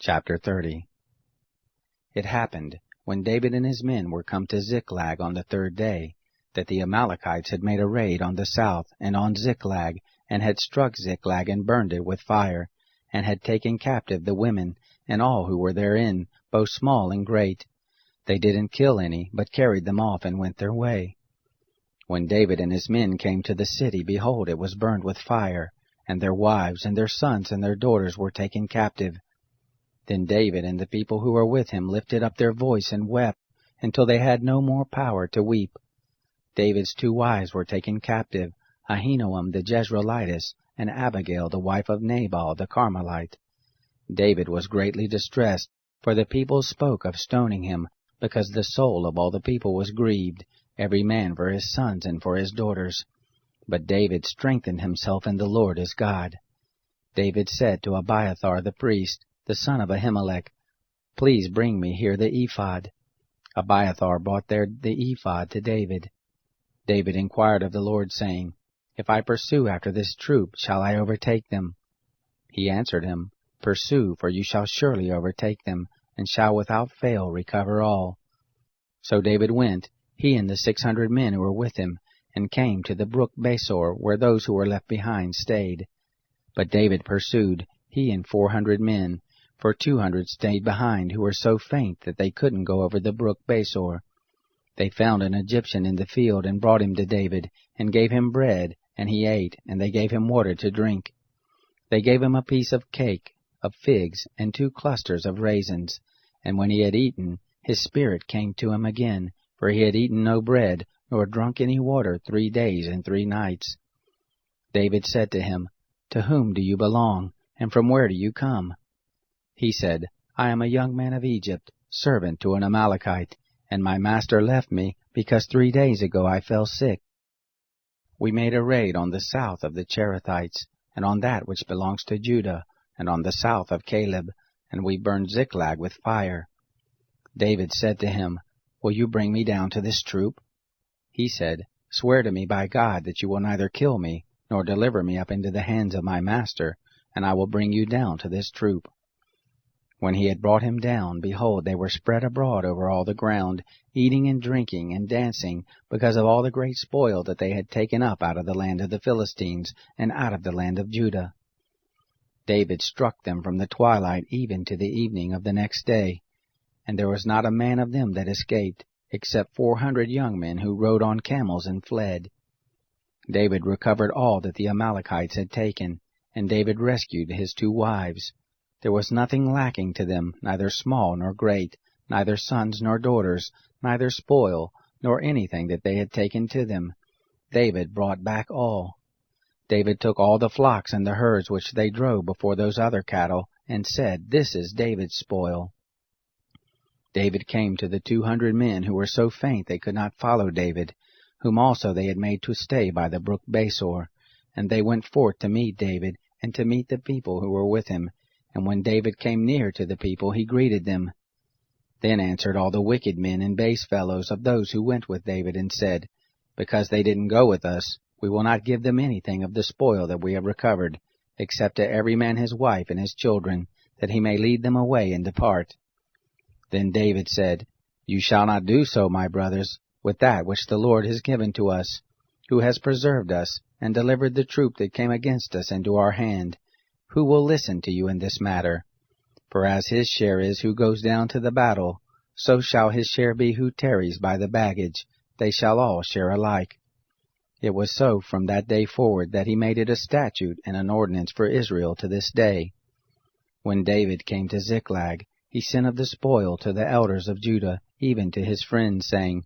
Chapter 30. It happened, when David and his men were come to Ziklag on the third day, that the Amalekites had made a raid on the south and on Ziklag, and had struck Ziklag and burned it with fire, and had taken captive the women and all who were therein, both small and great. They didn't kill any, but carried them off and went their way. When David and his men came to the city, behold, it was burned with fire, and their wives and their sons and their daughters were taken captive. Then David and the people who were with him lifted up their voice and wept, until they had no more power to weep. David's 2 wives were taken captive, Ahinoam the Jezreelitess, and Abigail the wife of Nabal the Carmelite. David was greatly distressed, for the people spoke of stoning him, because the soul of all the people was grieved, every man for his sons and for his daughters. But David strengthened himself in the Lord his God. David said to Abiathar the priest, the son of Ahimelech, Please bring me here the ephod. Abiathar brought there the ephod to David. David inquired of the Lord, saying, If I pursue after this troop, shall I overtake them? He answered him, Pursue, for you shall surely overtake them, and shall without fail recover all. So David went, he and the 600 men who were with him, and came to the brook Besor, where those who were left behind stayed. But David pursued, he and 400 men, for 200 stayed behind, who were so faint that they couldn't go over the brook Besor. They found an Egyptian in the field, and brought him to David, and gave him bread, and he ate, and they gave him water to drink. They gave him a piece of cake, of figs, and 2 clusters of raisins. And when he had eaten, his spirit came to him again, for he had eaten no bread, nor drunk any water 3 days and 3 nights. David said to him, To whom do you belong, and from where do you come? He said, I am a young man of Egypt, servant to an Amalekite, and my master left me, because 3 days ago I fell sick. We made a raid on the south of the Cherethites, and on that which belongs to Judah, and on the south of Caleb, and we burned Ziklag with fire. David said to him, Will you bring me down to this troop? He said, Swear to me by God that you will neither kill me, nor deliver me up into the hands of my master, and I will bring you down to this troop. When he had brought him down, behold, they were spread abroad over all the ground, eating and drinking and dancing, because of all the great spoil that they had taken up out of the land of the Philistines, and out of the land of Judah. David struck them from the twilight even to the evening of the next day, and there was not a man of them that escaped, except 400 young men who rode on camels and fled. David recovered all that the Amalekites had taken, and David rescued his 2 wives. There was nothing lacking to them, neither small nor great, neither sons nor daughters, neither spoil, nor anything that they had taken to them. David brought back all. David took all the flocks and the herds which they drove before those other cattle, and said, This is David's spoil. David came to the 200 men who were so faint they could not follow David, whom also they had made to stay by the brook Besor, and they went forth to meet David, and to meet the people who were with him. And when David came near to the people, he greeted them. Then answered all the wicked men and base fellows of those who went with David, and said, Because they didn't go with us, we will not give them anything of the spoil that we have recovered, except to every man his wife and his children, that he may lead them away and depart. Then David said, You shall not do so, my brothers, with that which the Lord has given to us, who has preserved us, and delivered the troop that came against us into our hand. Who will listen to you in this matter? For as his share is who goes down to the battle, so shall his share be who tarries by the baggage. They shall all share alike. It was so from that day forward that he made it a statute and an ordinance for Israel to this day. When David came to Ziklag, he sent of the spoil to the elders of Judah, even to his friends, saying,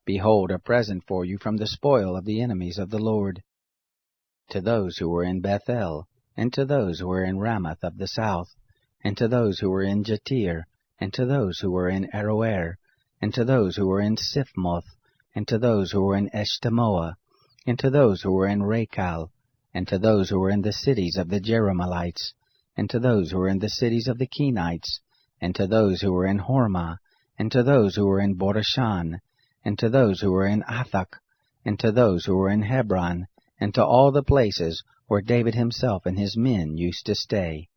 Behold, a present for you from the spoil of the enemies of the Lord. To those who were in Bethel, and to those who were in Ramoth of the south, and to those who were in Jatir, and to those who were in Aroer, and to those who were in Siphmoth, and to those who were in Eshtemoa, and to those who were in Rachal, and to those who were in the cities of the Jerahmeelites, and to those who were in the cities of the Kenites, and to those who were in Hormah, and to those who were in Borashan, and to those who were in Athak, and to those who were in Hebron, and to all the places where David himself and his men used to stay.